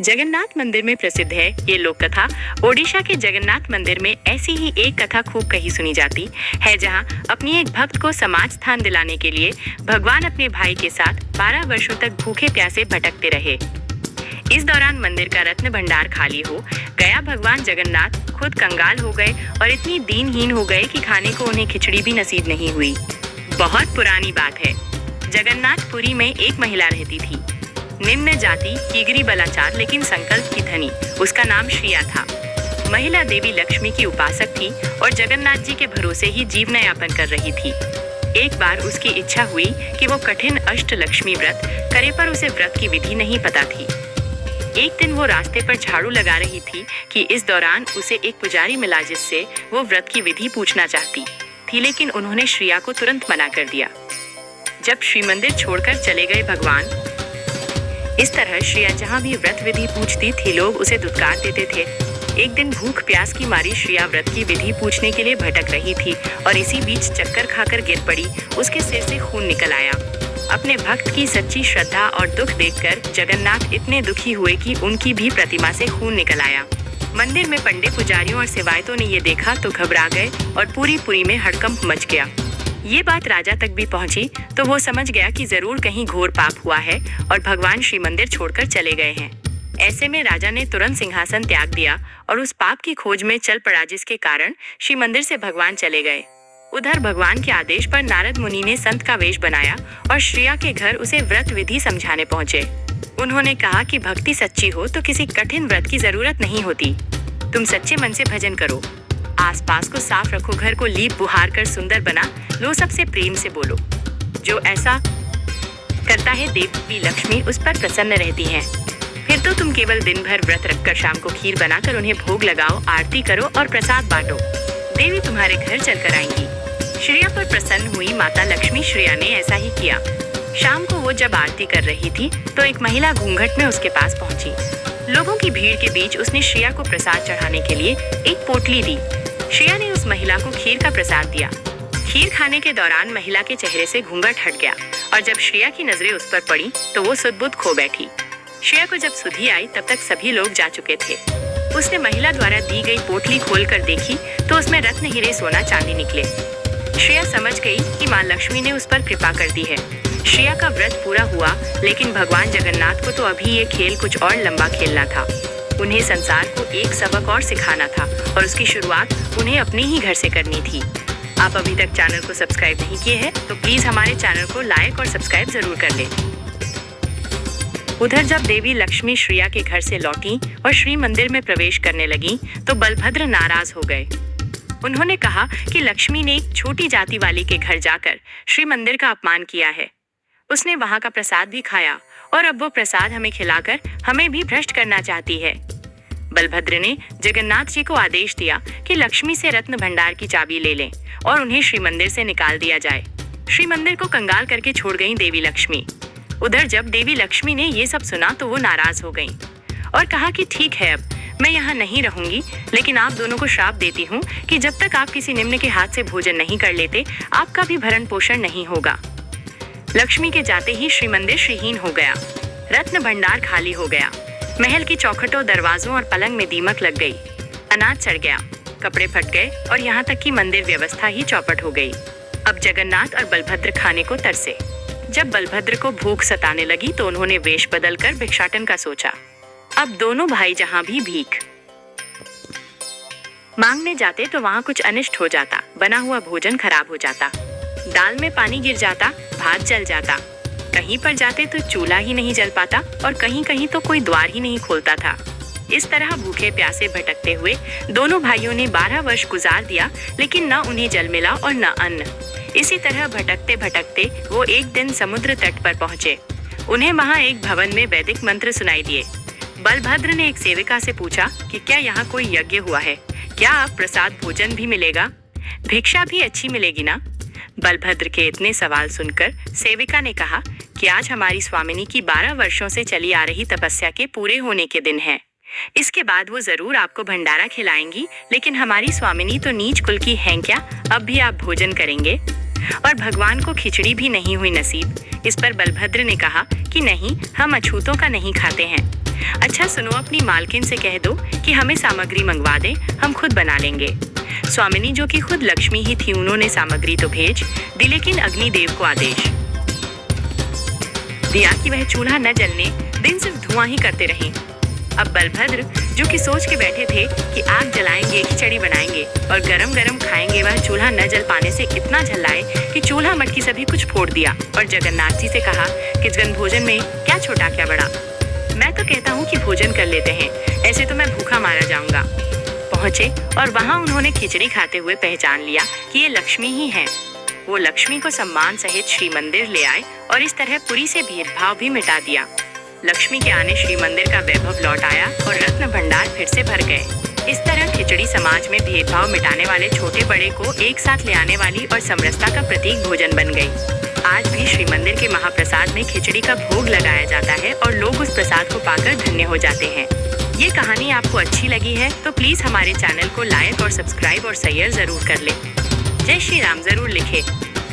जगन्नाथ मंदिर में प्रसिद्ध है ये लोक कथा। ओडिशा के जगन्नाथ मंदिर में ऐसी ही एक कथा खूब कही सुनी जाती है, जहां अपनी एक भक्त को समाज स्थान दिलाने के लिए भगवान अपने भाई के साथ 12 वर्षों तक भूखे प्यासे भटकते रहे। इस दौरान मंदिर का रत्न भंडार खाली हो गया। भगवान जगन्नाथ खुद कंगाल हो गए और इतनी दीनहीन हो गए कि खाने को उन्हें खिचड़ी भी नसीब नहीं हुई। बहुत पुरानी बात है। जगन्नाथपुरी में एक महिला रहती थी, निम्न जाति, कीगरी बलाचार लेकिन संकल्प की धनी। उसका नाम श्रिया था। महिला देवी लक्ष्मी की उपासक थी और जगन्नाथ जी के भरोसे ही जीवन यापन कर रही थी। एक बार उसकी इच्छा हुई कि वो कठिन अष्टलक्ष्मी व्रत करे, पर उसे व्रत की विधि नहीं पता थी। एक दिन वो रास्ते पर झाड़ू लगा रही थी कि इस दौरान उसे एक पुजारी मिला, जिससे वो व्रत की विधि पूछना चाहती थी, लेकिन उन्होंने श्रिया को तुरंत मना कर दिया। जब श्री मंदिर छोड़कर चले गए भगवान, इस तरह श्रिया जहाँ भी व्रत विधि पूछती थी, लोग उसे दुत्कार देते थे। एक दिन भूख प्यास की मारी श्रिया व्रत की विधि पूछने के लिए भटक रही थी और इसी बीच चक्कर खाकर गिर पड़ी। उसके सिर से खून निकल आया। अपने भक्त की सच्ची श्रद्धा और दुख देखकर जगन्नाथ इतने दुखी हुए कि उनकी भी प्रतिमा से खून निकल आया। मंदिर में पंडित, पुजारियों और सेवायतों ने ये देखा तो घबरा गए और पूरी में हड़कंप मच गया। ये बात राजा तक भी पहुंची तो वो समझ गया कि जरूर कहीं घोर पाप हुआ है और भगवान श्री मंदिर छोड़कर चले गए हैं। ऐसे में राजा ने तुरंत सिंहासन त्याग दिया और उस पाप की खोज में चल पड़ा, जिसके कारण श्री मंदिर से भगवान चले गए। उधर भगवान के आदेश पर नारद मुनि ने संत का वेश बनाया और श्रिया के घर उसे व्रत विधि समझाने पहुंचे। उन्होंने कहा कि भक्ति सच्ची हो तो किसी कठिन व्रत की जरूरत नहीं होती। तुम सच्चे मन से भजन करो, आसपास को साफ रखो, घर को लीप बुहार कर सुंदर बना लो, सबसे प्रेम से बोलो। जो ऐसा करता है देवी लक्ष्मी उस पर प्रसन्न रहती हैं। फिर तो तुम केवल दिन भर व्रत रखकर शाम को खीर बनाकर उन्हें भोग लगाओ, आरती करो और प्रसाद बांटो। देवी तुम्हारे घर चलकर आएंगी। श्रिया पर प्रसन्न हुई माता लक्ष्मी। श्रिया ने ऐसा ही किया। शाम को वो जब आरती कर रही थी तो एक महिला घूंघट में उसके पास पहुंची। लोगों की भीड़ के बीच उसने श्रिया को प्रसाद चढ़ाने के लिए एक पोटली दी। श्रिया ने उस महिला को खीर का प्रसाद दिया। खीर खाने के दौरान महिला के चेहरे से घूंघट हट गया और जब श्रिया की नजरें उस पर पड़ी तो वो सुध-बुध खो बैठी। श्रिया को जब सुधि आई तब तक सभी लोग जा चुके थे। उसने महिला द्वारा दी गई पोटली खोलकर देखी तो उसमें रत्न, हीरे, सोना, चांदी निकले। श्रिया समझ गई कि माँ लक्ष्मी ने उस पर कृपा कर दी है। श्रिया का व्रत पूरा हुआ, लेकिन भगवान जगन्नाथ को तो अभी ये खेल कुछ और लंबा खेलना था। उन्हें संसार को एक सबक और सिखाना था और उसकी शुरुआत उन्हें अपने ही घर से करनी थी। आप अभी तक चैनल को सब्सक्राइब नहीं किए हैं तो प्लीज हमारे चैनल को लाइक और सब्सक्राइब जरूर कर लें। उधर जब देवी लक्ष्मी श्रिया के घर से लौटी और श्री मंदिर में प्रवेश करने लगी तो बलभद्र नाराज हो गए। उन्होंने कहा कि लक्ष्मी ने एक छोटी जाति वाली के घर जाकर श्री मंदिर का अपमान किया है। उसने वहां का प्रसाद भी खाया और अब वो प्रसाद हमें खिलाकर हमें भी भ्रष्ट करना चाहती है। बलभद्र ने जगन्नाथ जी को आदेश दिया कि लक्ष्मी से रत्न भंडार की चाबी ले लें और उन्हें श्री मंदिर से निकाल दिया जाए। श्री मंदिर को कंगाल करके छोड़ गई देवी लक्ष्मी। उधर जब देवी लक्ष्मी ने ये सब सुना तो वो नाराज हो गईं और कहा कि ठीक है, अब मैं यहाँ नहीं रहूंगी, लेकिन आप दोनों को श्राप देती हूँ कि जब तक आप किसी निम्न के हाथ से भोजन नहीं कर लेते, आपका भी भरण पोषण नहीं होगा। लक्ष्मी के जाते ही श्री मंदिर श्रीहीन हो गया। रत्न भंडार खाली हो गया। महल की चौखटों, दरवाजों और पलंग में दीमक लग गई। अनाज सड़ गया, कपड़े फट गए और यहाँ तक कि मंदिर व्यवस्था ही चौपट हो गई। अब जगन्नाथ और बलभद्र खाने को तरसे। जब बलभद्र को भूख सताने लगी तो उन्होंने वेश बदलकर भिक्षाटन का सोचा। अब दोनों भाई जहाँ भी भीख मांगने जाते तो वहाँ कुछ अनिष्ट हो जाता। बना हुआ भोजन खराब हो जाता, दाल में पानी गिर जाता, भात जल जाता। कहीं पर जाते तो चूल्हा ही नहीं जल पाता और कहीं कहीं तो कोई द्वार ही नहीं खोलता था। इस तरह भूखे प्यासे भटकते हुए दोनों भाइयों ने 12 वर्ष गुजार दिया, लेकिन न उन्हें जल मिला और न अन्न। इसी तरह भटकते भटकते वो एक दिन समुद्र तट पर पहुंचे। उन्हें वहां एक भवन में वैदिक मंत्र सुनाई दिए। बलभद्र ने एक सेविका से पूछा कि क्या यहाँ कोई यज्ञ हुआ है, क्या आप प्रसाद भोजन भी मिलेगा, भिक्षा भी अच्छी मिलेगी ना। बलभद्र के इतने सवाल सुनकर सेविका ने कहा कि आज हमारी स्वामिनी की 12 वर्षों से चली आ रही तपस्या के पूरे होने के दिन है। इसके बाद वो जरूर आपको भंडारा खिलाएंगी, लेकिन हमारी स्वामिनी तो नीच कुल की हैं क्या, अब भी आप भोजन करेंगे। और भगवान को खिचड़ी भी नहीं हुई नसीब। इस पर बलभद्र ने कहा कि नहीं, हम अछूतों का नहीं खाते हैं। अच्छा सुनो, अपनी मालकिन से कह दो कि हमें सामग्री मंगवा दे, हम खुद बना लेंगे। स्वामिनी जो कि खुद लक्ष्मी ही थी, उन्होंने सामग्री तो भेज दी, लेकिन अग्निदेव को आदेश दिया कि वह चूल्हा न जलने दिन, सिर्फ धुआं ही करते रहें। अब बलभद्र जो कि सोच के बैठे थे कि आग जलाएंगे, खिचड़ी बनाएंगे और गरम गरम खाएंगे, वह चूल्हा न जल पाने से इतना झल्लाए कि चूल्हा मटकी सभी कुछ फोड़ दिया और जगन्नाथ जी से कहा कि जगन भोजन में क्या छोटा क्या बड़ा, मैं तो कहता हूँ कि भोजन कर लेते हैं, ऐसे तो मैं भूखा मारा जाऊंगा। पहुंचे और वहां उन्होंने खिचड़ी खाते हुए पहचान लिया कि ये लक्ष्मी ही हैं। वो लक्ष्मी को सम्मान सहित श्री मंदिर ले आए और इस तरह पुरी से भेदभाव भी मिटा दिया। लक्ष्मी के आने श्री मंदिर का वैभव लौट आया और रत्न भंडार फिर से भर गए। इस तरह खिचड़ी समाज में भेदभाव मिटाने वाले, छोटे बड़े को एक साथ ले आने वाली और समरसता का प्रतीक भोजन बन गई। आज भी श्री मंदिर के महाप्रसाद में खिचड़ी का भोग लगाया जाता है और लोग उस प्रसाद को पाकर धन्य हो जाते हैं। ये कहानी आपको अच्छी लगी है तो प्लीज हमारे चैनल को लाइक और सब्सक्राइब और शेयर जरूर कर ले। जय श्री राम जरूर लिखे।